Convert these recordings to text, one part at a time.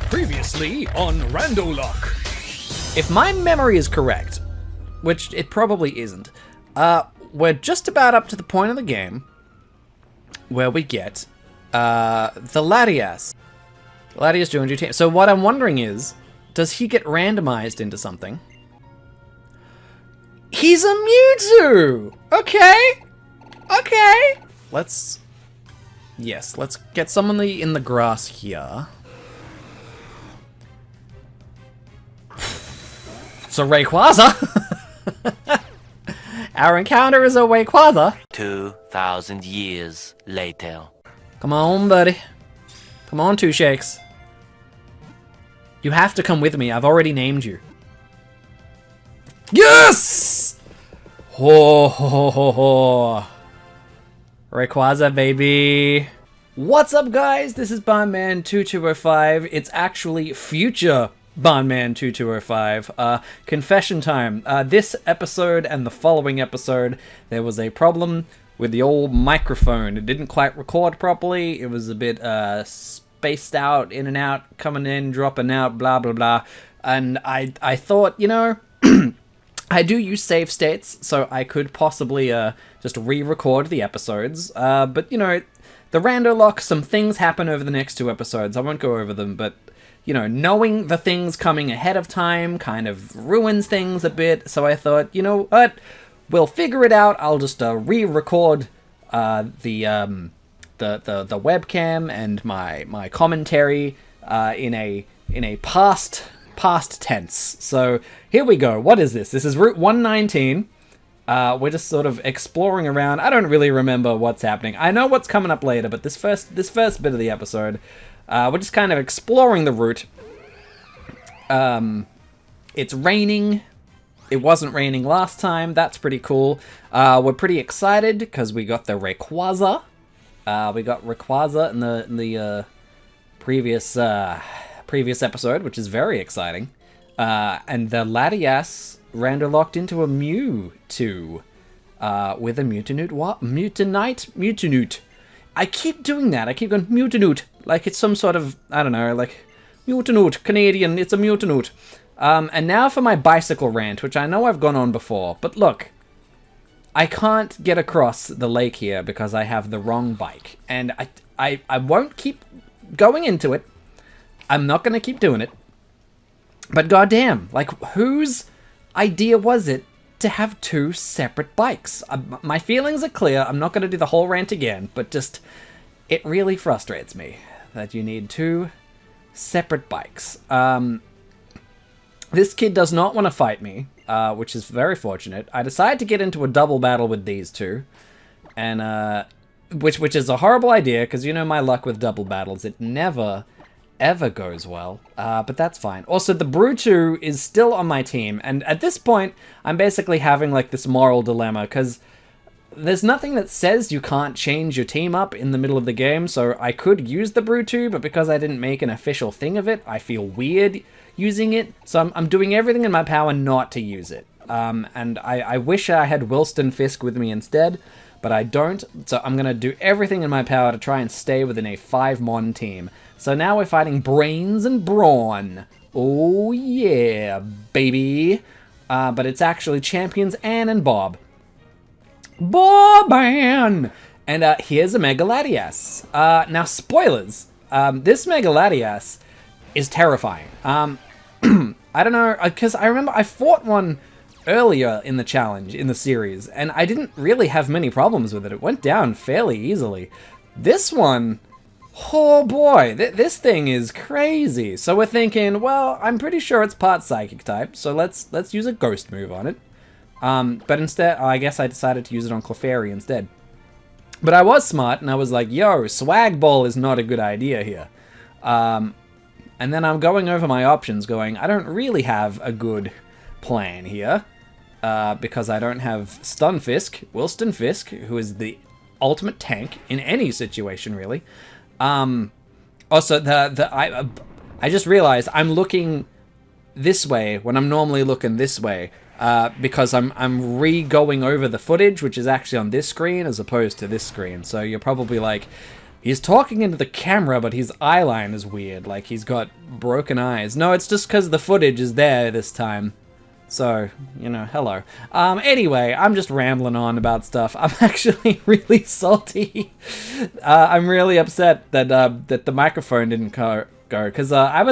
Previously on Randolocke. If my memory is correct, which it probably isn't, we're just about up to the point of the game where we get the Latias. Latias joins your team. So what I'm wondering is, does he get randomized into something? He's a Mewtwo! Okay! Okay! Let's get someone in the grass here. It's a Rayquaza! Our encounter is a Rayquaza. 2,000 years later. Come on, buddy. Come on, Two Shakes. You have to come with me. I've already named you. Yes! Ho ho ho ho. Rayquaza, baby. What's up, guys? This is Barnman 2205. It's actually future Barnman 2205. Confession time. This episode and the following episode, there was a problem with the old microphone. It didn't quite record properly. It was a bit spaced out, in and out, coming in, dropping out, blah blah blah. And I thought, you know, I do use save states, so I could possibly just re-record the episodes. But you know, the Randolocke, some things happen over the next two episodes. I won't go over them, but you know, knowing the things coming ahead of time kind of ruins things a bit. So I thought, you know what, we'll figure it out. I'll just re-record the webcam and my commentary in a past tense. So here we go. What is this? This is Route 119. We're just sort of exploring around. I don't really remember what's happening. I know what's coming up later, but this first bit of the episode, we're just kind of exploring the route. It's raining. It wasn't raining last time. That's pretty cool. We're pretty excited because we got the Rayquaza. We got Rayquaza in the previous episode, which is very exciting. And the Latias Randolocked into a Mewtwo with a Mutanite. I keep doing that. I keep going Mutanute, like it's some sort of, I don't know, like Mutanute, Canadian, it's a Mutanute. And now for my bicycle rant, which I know I've gone on before, but look, I can't get across the lake here because I have the wrong bike. And I won't keep going into it. I'm not going to keep doing it. But goddamn, like, whose idea was it to have two separate bikes? My feelings are clear. I'm not going to do the whole rant again, but just, it really frustrates me that you need two separate bikes. This kid does not want to fight me, which is very fortunate. I decided to get into a double battle with these two, and which is a horrible idea, because you know my luck with double battles. It never ever goes well, but that's fine. Also, the Brewtwo is still on my team, and at this point, I'm basically having like this moral dilemma, because there's nothing that says you can't change your team up in the middle of the game, so I could use the Brewtwo, but because I didn't make an official thing of it, I feel weird using it, so I'm doing everything in my power not to use it. And I wish I had Wilston Fisk with me instead, but I don't, so I'm going to do everything in my power to try and stay within a 5-mon team. So now we're fighting Brains and Brawn. Oh yeah, baby. But it's actually Champions Ann and Bob. Bob-Ann! And here's a Mega Latias. Now, spoilers. This Mega Latias is terrifying. I don't know, because I remember I fought one earlier in the challenge, in the series, and I didn't really have many problems with it. It went down fairly easily. This one, oh boy, this thing is crazy. So we're thinking, well, I'm pretty sure it's part Psychic type, so let's use a Ghost move on it. But instead, I guess I decided to use it on Clefairy instead. But I was smart, and I was like, yo, Swag Ball is not a good idea here. And then I'm going over my options, going, I don't really have a good plan here. Because I don't have Stunfisk, Wilston Fisk, who is the ultimate tank in any situation, really. Also, I just realized I'm looking this way when I'm normally looking this way, because I'm re-going over the footage, which is actually on this screen as opposed to this screen. So you're probably like, He's talking into the camera, but his eye line is weird. Like, he's got broken eyes. No, it's just because the footage is there this time. So, you know, hello. Anyway, I'm just rambling on about stuff. I'm actually really salty. I'm really upset that that the microphone didn't go, because I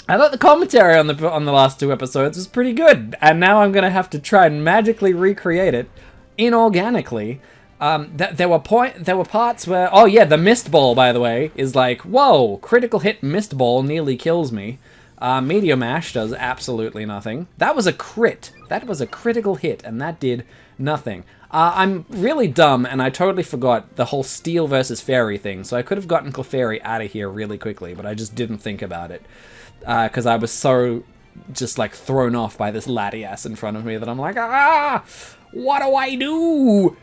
thought the commentary on the last 2 episodes was pretty good, and now I'm gonna have to try and magically recreate it inorganically. There were parts where, oh yeah, the mist ball, by the way, is like, whoa, critical hit mist ball nearly kills me. Meteor Mash does absolutely nothing. That was a crit. That was a critical hit, and that did nothing. I'm really dumb, and I totally forgot the whole Steel versus Fairy thing, so I could have gotten Clefairy out of here really quickly, but I just didn't think about it. Because I was so just, like, thrown off by this Latias in front of me that I'm like, what do I do?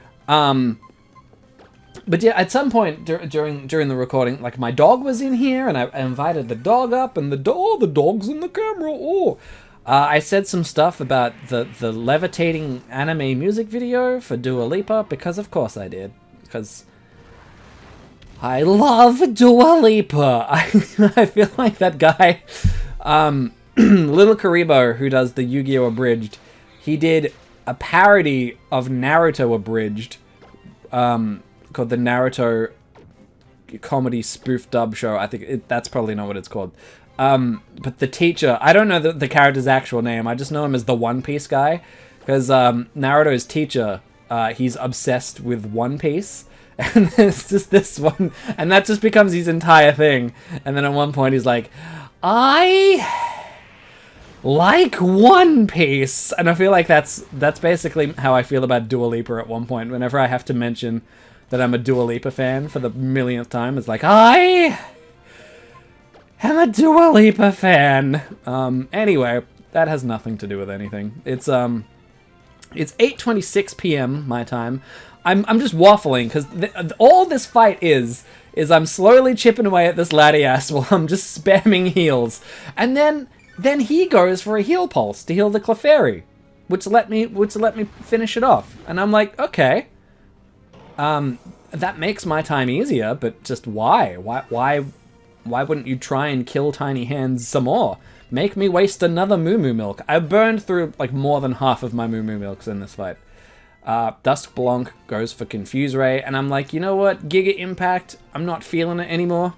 But yeah, at some point during the recording, like, my dog was in here, and I invited the dog up, and the dog's in the camera. I said some stuff about the levitating anime music video for Dua Lipa, because of course I did. Because I love Dua Lipa. I feel like that guy, Little Karibo, who does the Yu-Gi-Oh! Abridged, he did a parody of Naruto Abridged, called the Naruto Comedy Spoof Dub Show. I think that's probably not what it's called. But the teacher, I don't know the character's actual name. I just know him as the One Piece guy, because Naruto's teacher, he's obsessed with One Piece. And there's just this one, and that just becomes his entire thing. And then at one point he's like, I like One Piece. And I feel like that's basically how I feel about Dua Lipa at one point. Whenever I have to mention that I'm a Dua Lipa fan for the millionth time, it's like, I am a Dua Lipa fan. Anyway, that has nothing to do with anything. It's 8:26 p.m. my time. I'm just waffling, because all this fight is I'm slowly chipping away at this Latias while I'm just spamming heals. And then he goes for a heal pulse to heal the Clefairy, which let me finish it off. And I'm like, okay. That makes my time easier, but just why? Why wouldn't you try and kill Tiny Hands some more? Make me waste another Moo Moo Milk. I burned through like more than half of my Moo Moo Milks in this fight. Dusk Blanc goes for Confuse Ray, and I'm like, you know what? Giga Impact, I'm not feeling it anymore.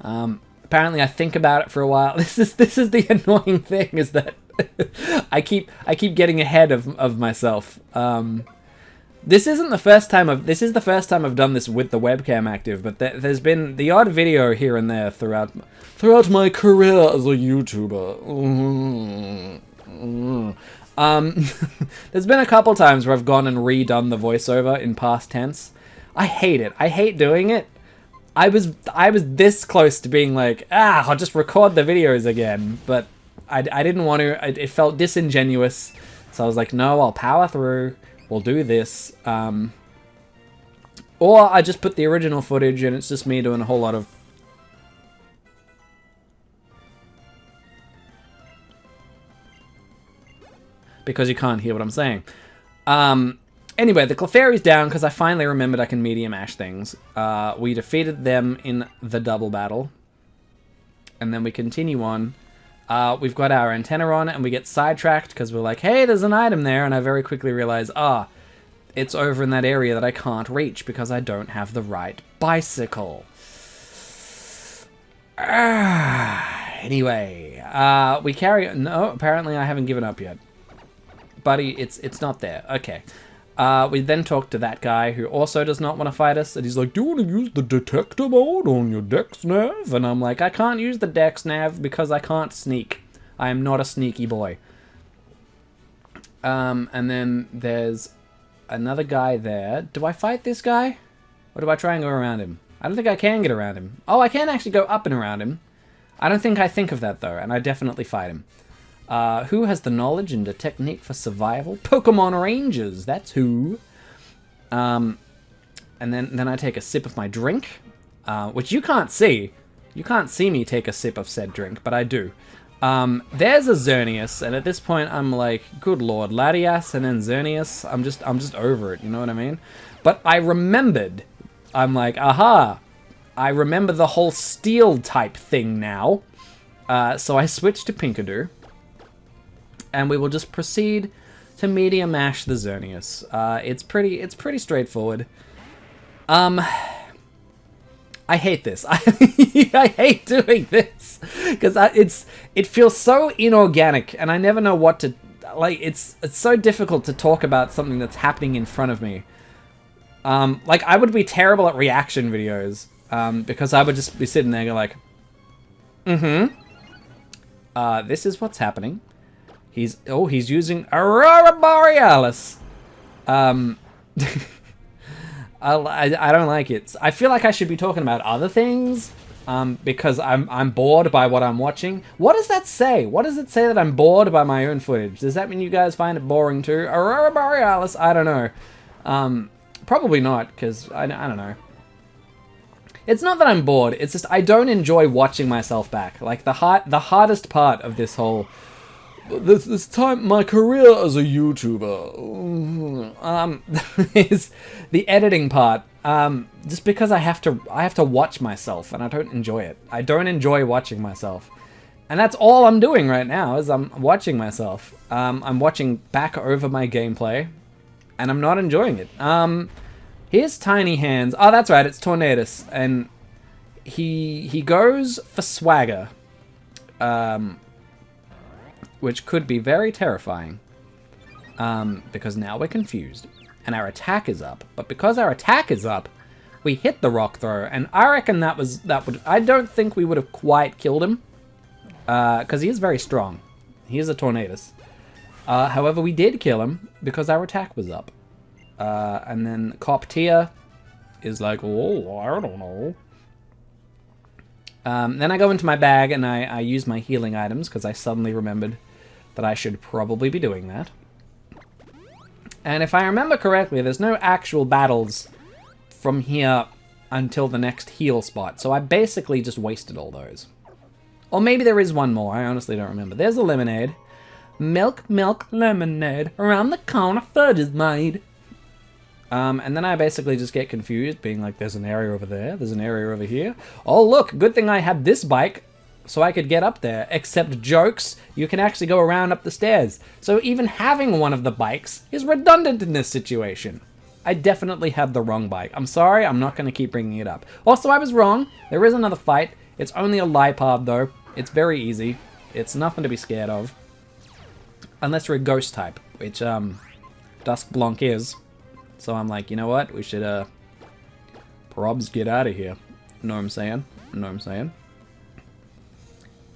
Apparently I think about it for a while. This is the annoying thing, is that I keep getting ahead of myself. This is the first time I've done this with the webcam active, but there's been the odd video here and there throughout my career as a YouTuber. There's been a couple times where I've gone and redone the voiceover in past tense. I hate it. I hate doing it. I was this close to being like, I'll just record the videos again, but I didn't want to. It felt disingenuous, so I was like, no, I'll power through. We'll do this. Or I just put the original footage and it's just me doing a whole lot of... because you can't hear what I'm saying. Anyway, the Clefairy's down because I finally remembered I can Medium Ash things. We defeated them in the double battle. And then we continue on. We've got our antenna on and we get sidetracked because we're like, hey, there's an item there. And I very quickly realize, it's over in that area that I can't reach because I don't have the right bicycle. Anyway, we carry... No, apparently I haven't given up yet. Buddy, it's not there. Okay. We then talk to that guy who also does not want to fight us. And he's like, do you want to use the detector mode on your Dex Nav? And I'm like, I can't use the Dex Nav because I can't sneak. I am not a sneaky boy. And then there's another guy there. Do I fight this guy? Or do I try and go around him? I don't think I can get around him. Oh, I can actually go up and around him. I don't think I think of that, though. And I definitely fight him. Who has the knowledge and the technique for survival? Pokemon Rangers, that's who. And then I take a sip of my drink, which you can't see. You can't see me take a sip of said drink, but I do. There's a Xerneas, and at this point I'm like, good lord, Latias and then Xerneas. I'm just over it, you know what I mean? But I remembered. I'm like, aha, I remember the whole steel type thing now. So I switched to Pinkadoo. And we will just proceed to medium mash the Xerneas. It's pretty straightforward. I hate this. I hate doing this because it feels so inorganic, and I never know what to like. It's so difficult to talk about something that's happening in front of me. Like I would be terrible at reaction videos because I would just be sitting there going like, this is what's happening. He's using Aurora Borealis. I don't like it. I feel like I should be talking about other things because I'm bored by what I'm watching. What does that say? What does it say that I'm bored by my own footage? Does that mean you guys find it boring too? Aurora Borealis? I don't know. Probably not, because I don't know. It's not that I'm bored. It's just I don't enjoy watching myself back. Like the hardest part of this whole this time, my career as a YouTuber, is the editing part. Just because I have to watch myself, and I don't enjoy it. I don't enjoy watching myself, and that's all I'm doing right now. Is I'm watching myself. I'm watching back over my gameplay, and I'm not enjoying it. Here's Tiny Hands. Oh, that's right. It's Tornadus, and he goes for swagger. Which could be very terrifying, because now we're confused, and our attack is up. But because our attack is up, we hit the rock throw, and I reckon that would. I don't think we would have quite killed him, because he is very strong. He is a Tornadus. However, we did kill him because our attack was up, and then Coptia is like, oh, I don't know. Then I go into my bag and I use my healing items because I suddenly remembered that I should probably be doing that. And if I remember correctly, there's no actual battles from here until the next heal spot, so I basically just wasted all those. Or maybe there is one more, I honestly don't remember. There's a lemonade. Milk, milk, lemonade, around the corner fudge is made. And then I basically just get confused, being like, there's an area over there, there's an area over here. Oh look, good thing I had this bike, so I could get up there. Except jokes, you can actually go around up the stairs. So even having one of the bikes is redundant in this situation. I definitely had the wrong bike. I'm sorry, I'm not going to keep bringing it up. Also, I was wrong. There is another fight. It's only a Lipard though. It's very easy. It's nothing to be scared of. Unless you're a ghost type, which Duskblonk is. So I'm like, you know what? We should probs get out of here. Know what I'm saying? Know what I'm saying?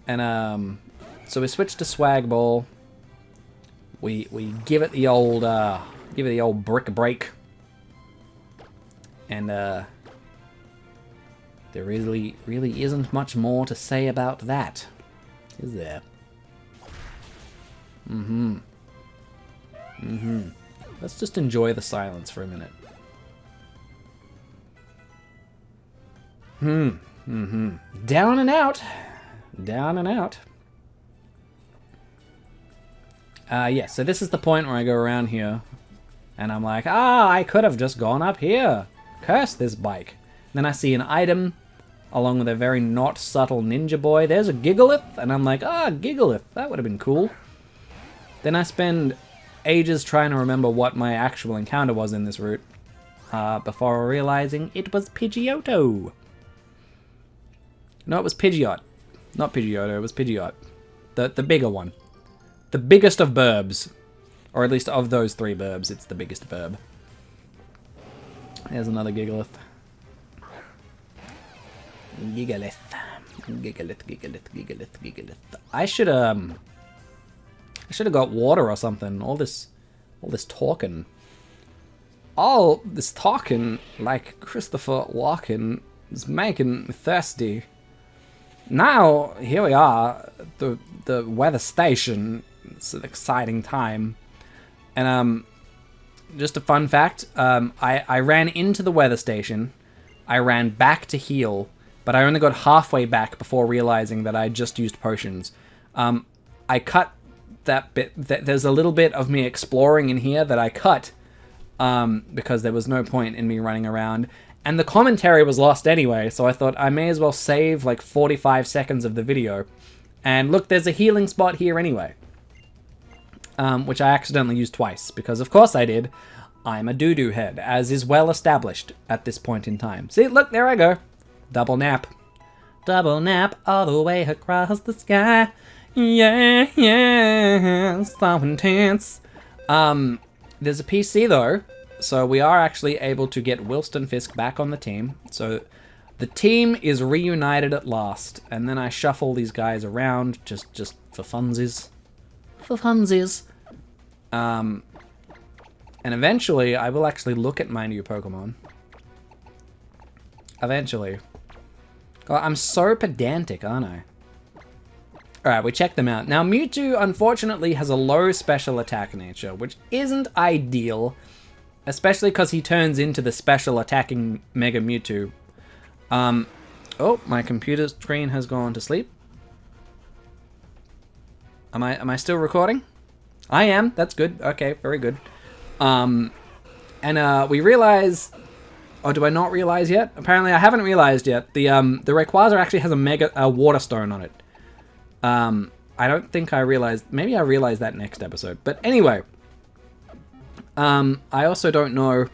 And so we switch to Swag Ball. We give it the old brick break. And there really isn't much more to say about that, is there? Let's just enjoy the silence for a minute. Down and out. Down and out. Yeah, so this is the point where I go around here. And I'm like, I could have just gone up here. Curse this bike. Then I see an item along with a very not subtle ninja boy. There's a Gigalith. And I'm like, Gigalith. That would have been cool. Then I spend ages trying to remember what my actual encounter was in this route, before realizing it was Pidgeotto. No, it was Pidgeot. Not Pidgeotto, it was Pidgeot. The bigger one. The biggest of burbs. Or at least of those three burbs, it's the biggest burb. There's another Gigalith. Gigalith. Gigalith. I should have got water or something. All this talking. All this talking like Christopher Walken is making me thirsty. Now, here we are, the weather station. It's an exciting time. And just a fun fact, I ran into the weather station. I ran back to heal, but I only got halfway back before realizing that I just used potions. I cut that bit. There's a little bit of me exploring in here that I cut because there was no point in me running around. And the commentary was lost anyway, so I thought I may as well save like 45 seconds of the video. And look, there's a healing spot here anyway. Which I accidentally used twice, because of course I did. I'm a doo-doo head, as is well established at this point in time. See, look, there I go. Double nap. Double nap all the way across the sky. Yeah, yeah, so intense. There's a PC though, so we are actually able to get Wilston Fisk back on the team. So the team is reunited at last, and then I shuffle these guys around just for funsies. For funsies. And eventually I will actually look at my new Pokemon. Eventually. God, I'm so pedantic, aren't I? Alright, we check them out. Now, Mewtwo, unfortunately, has a low special attack nature, which isn't ideal, especially because he turns into the special attacking Mega Mewtwo. Oh, my computer screen has gone to sleep. Am I still recording? I am. That's good. Okay, very good. We realize... Oh, do I not realize yet? Apparently I haven't realized yet. The Rayquaza actually has a Water Stone on it. I don't think I realized... Maybe I realized that next episode. But anyway. I also don't know...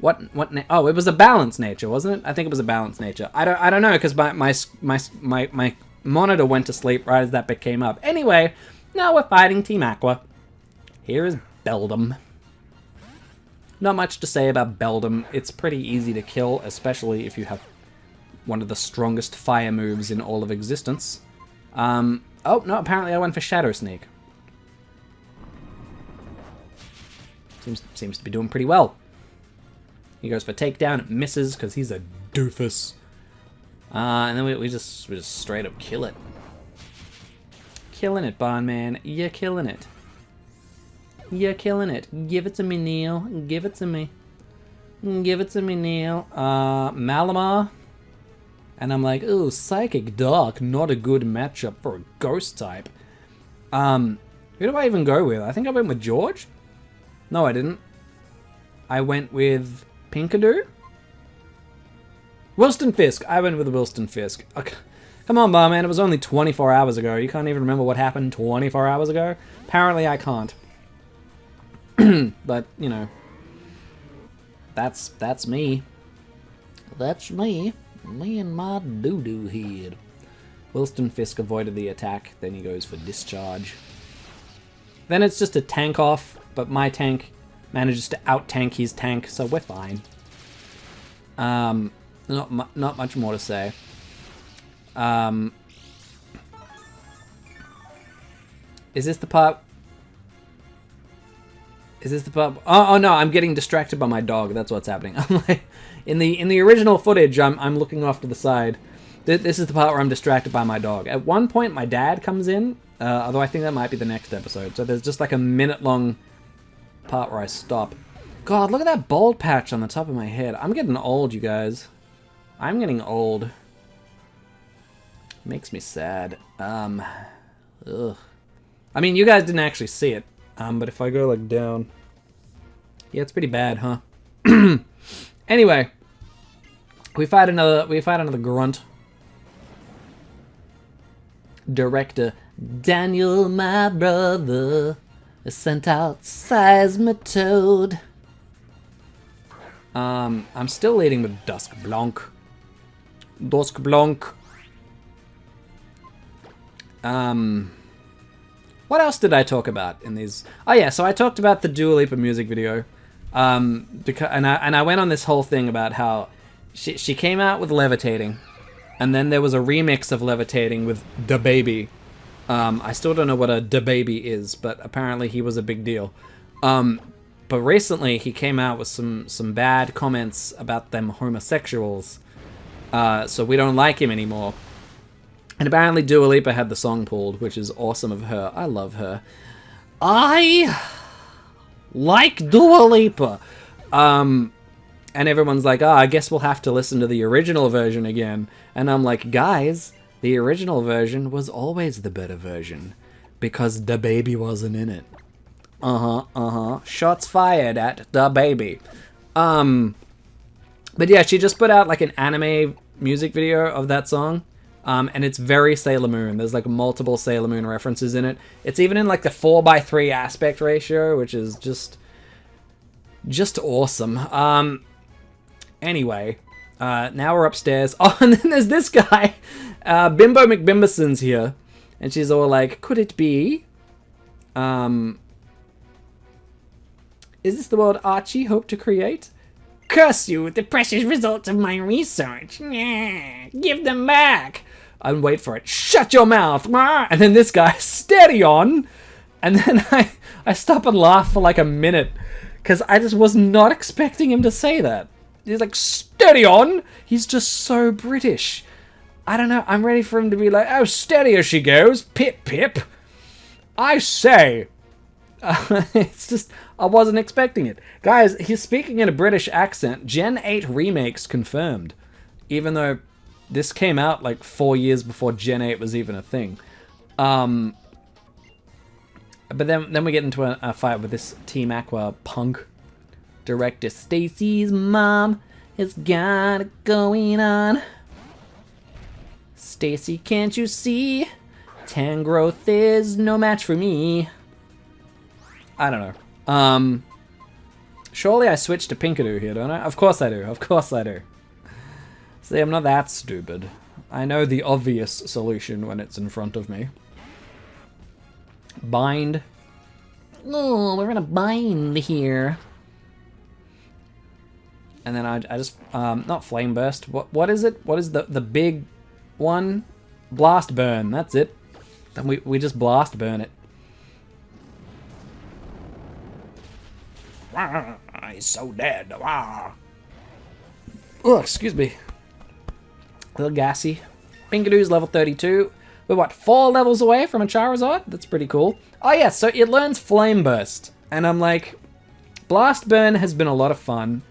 Oh, it was a balanced nature, wasn't it? I think it was a balanced nature. I don't know, because my monitor went to sleep right as that bit came up. Anyway, now we're fighting Team Aqua. Here is Beldum. Not much to say about Beldum. It's pretty easy to kill, especially if you have one of the strongest fire moves in all of existence. Oh, no, apparently I went for Shadow Sneak. Seems to be doing pretty well. He goes for takedown, misses because he's a doofus. And then we just straight up kill it. Killing it, Barnman. You're killing it. You're killing it. Give it to me, Neil. Give it to me. Give it to me, Neil. Malamar. And I'm like, ooh, Psychic Dark. Not a good matchup for a ghost type. Who do I even go with? I think I went with George? No, I didn't. I went with Pinkadoo? Wilston Fisk. I went with Wilston Fisk. Okay. Come on, Barman. It was only 24 hours ago. You can't even remember what happened 24 hours ago? Apparently I can't. But, you know. That's me. That's me. Me and my doo-doo head. Wilston Fisk avoided the attack. Then he goes for discharge. Then it's just a tank off. But my tank manages to out-tank his tank. So we're fine. Not much more to say. Is this the part? Is this the part? Oh no, I'm getting distracted by my dog. That's what's happening. I'm like, in the original footage, I'm looking off to the side. This is the part where I'm distracted by my dog. At one point, my dad comes in. Although I think that might be the next episode. So there's just like a minute-long part where I stop. God, look at that bald patch on the top of my head. I'm getting old, you guys. I'm getting old. Makes me sad. Ugh. I mean, you guys didn't actually see it. But if I go like down, yeah, it's pretty bad, huh? Anyway, we fight another grunt. Director Daniel, my brother, is sent out Seismitoad. I'm still leading with Dusk Blanc. Dusk Blanc. What else did I talk about in these? Oh yeah, so I talked about the Dua Lipa music video. And I went on this whole thing about how she came out with Levitating, and then there was a remix of Levitating with DaBaby. I still don't know what a DaBaby is, but apparently he was a big deal. But recently he came out with some bad comments about them homosexuals. So we don't like him anymore. And apparently Dua Lipa had the song pulled, which is awesome of her. I love her. I like Dua Lipa. And everyone's like, I guess we'll have to listen to the original version again. And I'm like, guys, the original version was always the better version. Because DaBaby wasn't in it. Shots fired at the baby. But yeah, she just put out like an anime music video of that song. And it's very Sailor Moon. There's like multiple Sailor Moon references in it. It's even in like the 4:3 aspect ratio, which is just awesome. Anyway, now we're upstairs. Oh, and then there's this guy, Bimbo McBimbison's here, and she's all like, "Could it be? Is this the world Archie hoped to create? Curse you with the precious results of my research. Give them back." And wait for it. Shut your mouth. And then this guy, steady on. And then I stop and laugh for like a minute, because I just was not expecting him to say that. He's like, steady on. He's just so British. I don't know. I'm ready for him to be like, oh, steady as she goes. Pip, pip. I say. It's just, I wasn't expecting it. Guys, he's speaking in a British accent. Gen 8 remakes confirmed. Even though this came out like 4 years before Gen 8 was even a thing. But then we get into a fight with this Team Aqua punk. Director Stacy's mom has got it going on. Stacy, can't you see? Tan growth is no match for me. I don't know. Surely I switched to Pinkadoo here, don't I? Of course I do. Of course I do. See, I'm not that stupid. I know the obvious solution when it's in front of me. Bind. Oh, we're in a bind here. And then I just, not Flame Burst. What is it? What is the big one? Blast Burn, that's it. Then we just Blast Burn it. He's so dead. Oh, excuse me. A little gassy. Pinkadoo's level 32. We're what, 4 levels away from a Charizard? That's pretty cool. Oh yeah, so it learns Flame Burst. And I'm like, Blast Burn has been a lot of fun.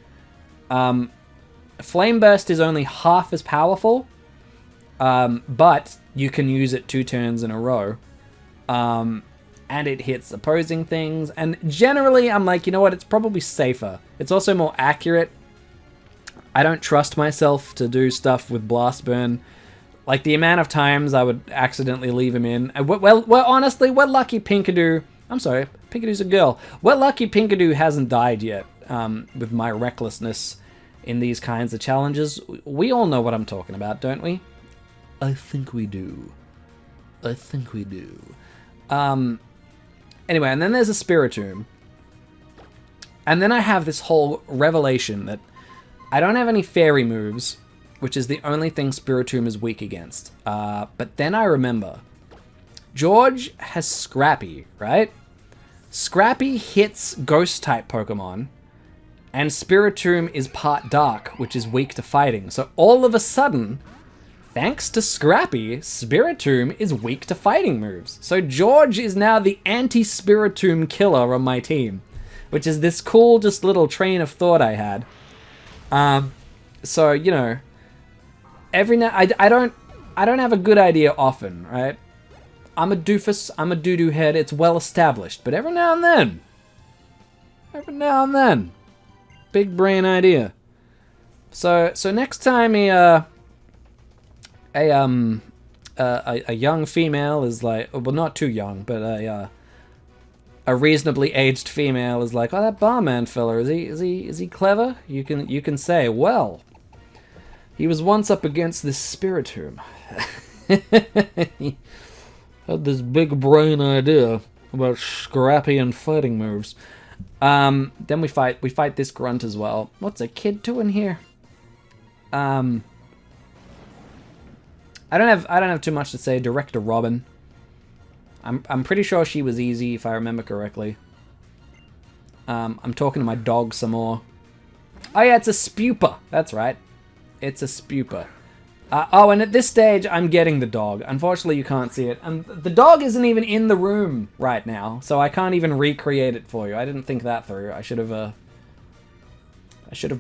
Flame Burst is only half as powerful. But you can use it 2 turns in a row. And it hits opposing things. And generally, I'm like, you know what? It's probably safer. It's also more accurate. I don't trust myself to do stuff with Blast Burn. Like, the amount of times I would accidentally leave him in. Well, honestly, we're lucky Pinkadoo... I'm sorry, Pinkadoo's a girl. We're lucky Pinkadoo hasn't died yet with my recklessness in these kinds of challenges. We all know what I'm talking about, don't we? I think we do. I think we do. Anyway, and then there's a Spiritomb. And then I have this whole revelation that I don't have any fairy moves, which is the only thing Spiritomb is weak against. But then I remember, George has Scrappy, right? Scrappy hits Ghost-type Pokemon, and Spiritomb is part Dark, which is weak to fighting. So all of a sudden, thanks to Scrappy, Spiritomb is weak to fighting moves. So George is now the anti-Spiritomb killer on my team, which is this cool just little train of thought I had. So, you know, every now... I don't have a good idea often, right? I'm a doofus, I'm a doo-doo head, it's well established. But every now and then, big brain idea. So next time a young female is like, well, not too young, but a reasonably aged female is like, oh, that barman fella, is he clever? You can say, well, he was once up against this Spiritomb. He had this big brain idea about Scrappy and fighting moves. Then we fight this grunt as well. What's a kid doing here? I don't have too much to say. Director Robin. I'm pretty sure she was easy if I remember correctly. I'm talking to my dog some more. Oh yeah, it's a Spupa. That's right. It's a Spupa. Oh, and at this stage, I'm getting the dog. Unfortunately, you can't see it. And the dog isn't even in the room right now, so I can't even recreate it for you. I didn't think that through. I should have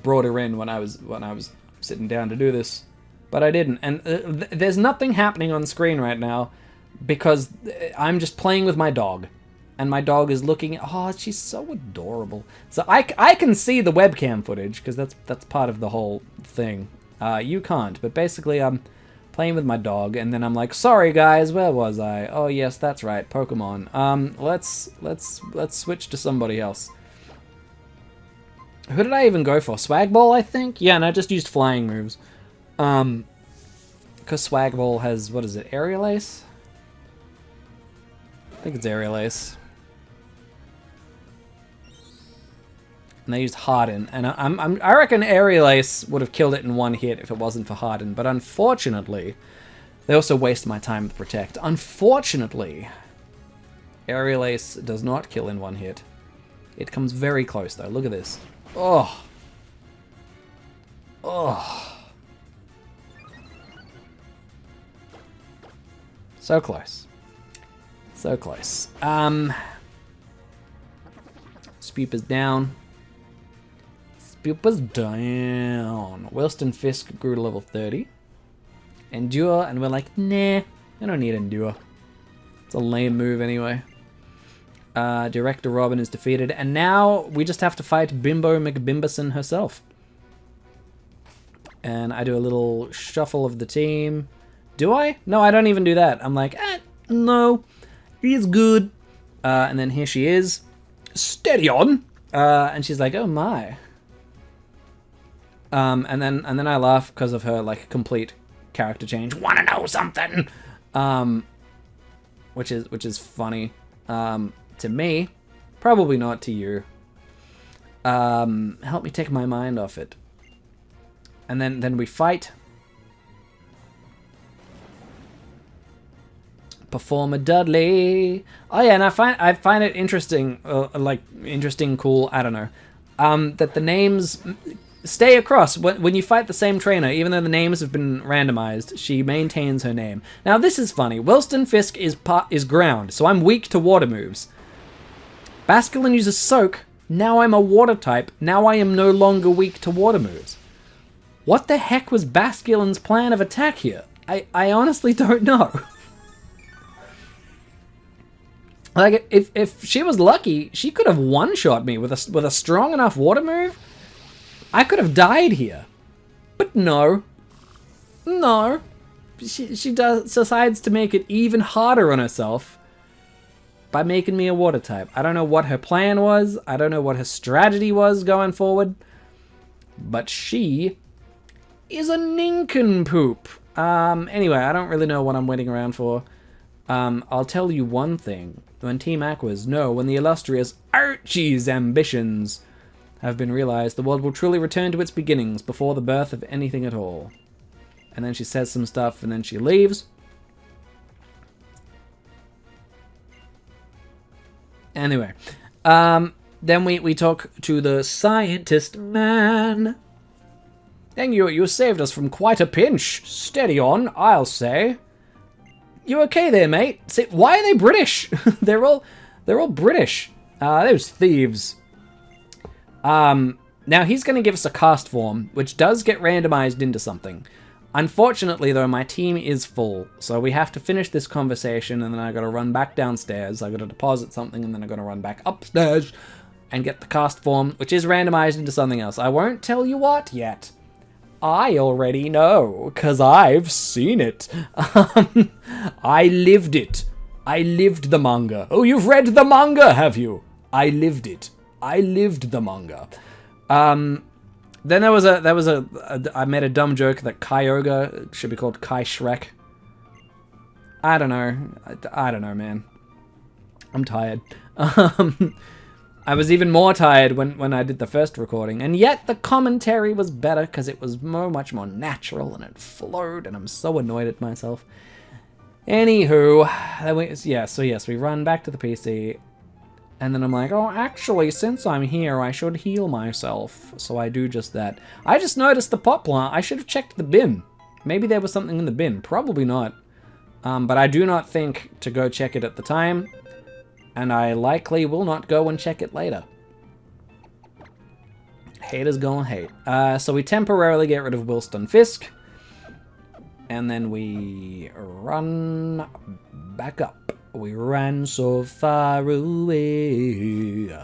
brought her in when I was sitting down to do this, but I didn't. And there's nothing happening on screen right now because I'm just playing with my dog, and my dog is looking. Oh, she's so adorable. So I can see the webcam footage because that's part of the whole thing. You can't, but basically I'm playing with my dog, and then I'm like, sorry guys, where was I? Oh yes, that's right, Pokemon. Let's switch to somebody else. Who did I even go for? Swag Ball, I think? Yeah, and I just used flying moves. Because Swag Ball has, what is it, Aerial Ace? I think it's Aerial Ace. And they used Harden, and I reckon Aerial Ace would have killed it in one hit if it wasn't for Harden, but unfortunately, they also waste my time with Protect. Unfortunately, Aerial Ace does not kill in one hit. It comes very close though, look at this. Oh. Oh. So close. So close. Spupa's down. Spupa's down. Wilston Fisk grew to level 30. Endure, and we're like, nah, I don't need Endure. It's a lame move anyway. Director Robin is defeated, and now we just have to fight Bimbo McBimberson herself. And I do a little shuffle of the team. Do I? No, I don't even do that. I'm like, no, he's good. And then here she is, steady on. And she's like, oh my. And then I laugh because of her like complete character change. Wanna know something? Which is funny. To me, probably not to you. Help me take my mind off it. And then we fight. Performer Dudley. Oh yeah, and I find it interesting, cool. I don't know. That the names stay across when you fight the same trainer, even though the names have been randomized. She maintains her name. Now this is funny. Wilston Fisk is ground, so I'm weak to water moves. Basculin uses Soak. Now I'm a water type. Now I am no longer weak to water moves. What the heck was Basculin's plan of attack here? I honestly don't know. Like, if she was lucky, she could have one-shot me with a strong enough water move. I could have died here. But no. No. She decides to make it even harder on herself by making me a water type. I don't know what her plan was. I don't know what her strategy was going forward. But she is a nincompoop. Anyway, I don't really know what I'm waiting around for. I'll tell you one thing. When Team Aquas know when the illustrious Archie's ambitions have been realized, the world will truly return to its beginnings before the birth of anything at all. And then she says some stuff, and then she leaves. Anyway, then we talk to the scientist man. Dang, you saved us from quite a pinch. Steady on, I'll say. You okay there, mate? See, why are they British? they're all British. Those thieves. Now he's going to give us a cast form, which does get randomized into something. Unfortunately, though, my team is full, so we have to finish this conversation, and then I got to run back downstairs. I got to deposit something, and then I got to run back upstairs and get the cast form, which is randomized into something else. I won't tell you what yet. I already know, because I've seen it. I lived it. I lived the manga. Oh, you've read the manga, have you? I lived it. I lived the manga. Then I made a dumb joke that Kyogre should be called Kai Shrek. I don't know, man. I'm tired. I was even more tired when I did the first recording, and yet the commentary was better because it was much more natural and it flowed, and I'm so annoyed at myself. Anywho, yes, we run back to the PC, and then I'm like, oh, actually, since I'm here, I should heal myself. So I do just that. I just noticed the pot plant. I should have checked the bin. Maybe there was something in the bin. Probably not. But I do not think to go check it at the time. And I likely will not go and check it later. Haters gonna hate. So we temporarily get rid of Wilston Fisk. And then we run back up. We ran so far away.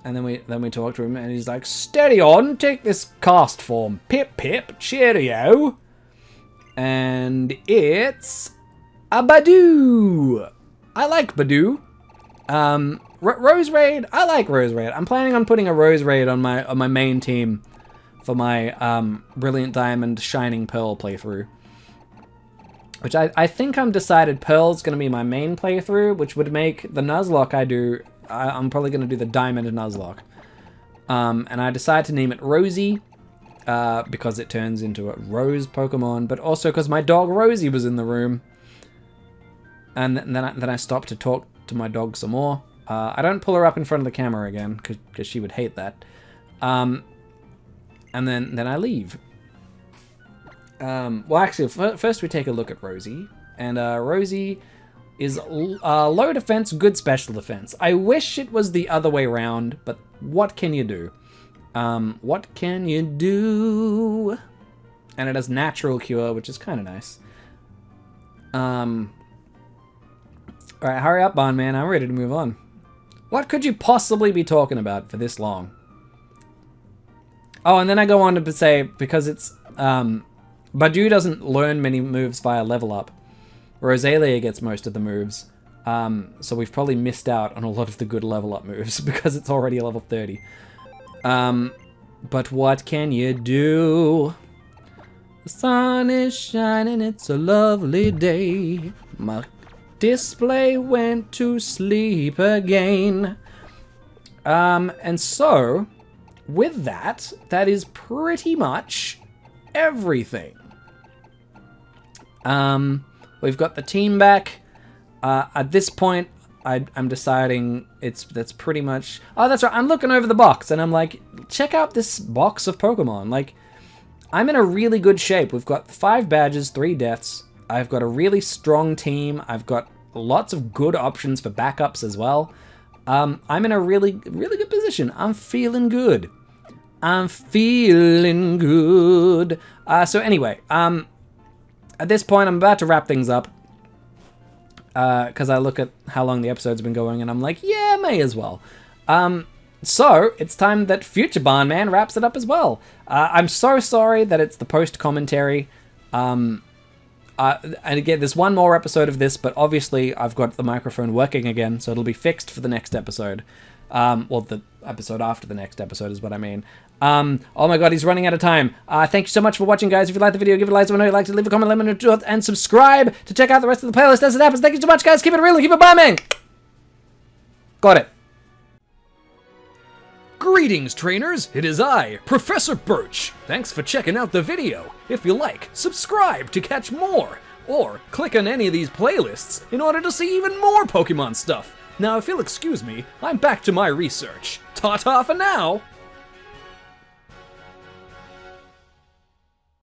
And then we talk to him, and he's like, "Steady on, take this cast form. Pip pip, cheerio." And it's a Badoo. I like Badoo. Rose Raid. I like Rose Raid. I'm planning on putting a Rose Raid on my main team for my Brilliant Diamond Shining Pearl playthrough. Which I think I'm decided Pearl's going to be my main playthrough, which would make the Nuzlocke I do. I'm probably going to do the Diamond Nuzlocke. And I decided to name it Rosie, because it turns into a Rose Pokemon, but also because my dog Rosie was in the room. And then I stopped to talk to my dog some more. I don't pull her up in front of the camera again, because she would hate that. And then I leave. Well, actually, first we take a look at Rosie. And Rosie is low defense, good special defense. I wish it was the other way around, but what can you do? What can you do? And it has natural cure, which is kind of nice. Alright, hurry up, Barnman. I'm ready to move on. What could you possibly be talking about for this long? Oh, and then I go on to say, because it's... Badoo doesn't learn many moves via level up. Rosalia gets most of the moves. So we've probably missed out on a lot of the good level up moves because it's already a level 30. But what can you do? The sun is shining, it's a lovely day. My display went to sleep again. And so, with that, that is pretty much everything. We've got the team back. At this point, I'm deciding that's pretty much... Oh, that's right. I'm looking over the box, and I'm like, check out this box of Pokemon. Like, I'm in a really good shape. We've got 5 badges, 3 deaths. I've got a really strong team. I've got lots of good options for backups as well. I'm in a really good position. I'm feeling good. I'm feeling good. So anyway, at this point, I'm about to wrap things up. Because I look at how long the episode's been going, and I'm like, yeah, may as well. So, it's time that future Barnman wraps it up as well. I'm so sorry that it's the post-commentary. And again, there's one more episode of this, but obviously I've got the microphone working again, so it'll be fixed for the next episode. Well, the episode after the next episode is what I mean. Oh my god, he's running out of time. Thank you so much for watching, guys. If you liked the video, give it a like. If you like to leave a comment, let me know, and subscribe to check out the rest of the playlist as it happens. Thank you so much, guys. Keep it real and keep it bombing. Got it. Greetings, trainers! It is I, Professor Birch. Thanks for checking out the video. If you like, subscribe to catch more, or click on any of these playlists in order to see even more Pokemon stuff. Now, if you'll excuse me, I'm back to my research. Ta-ta for now!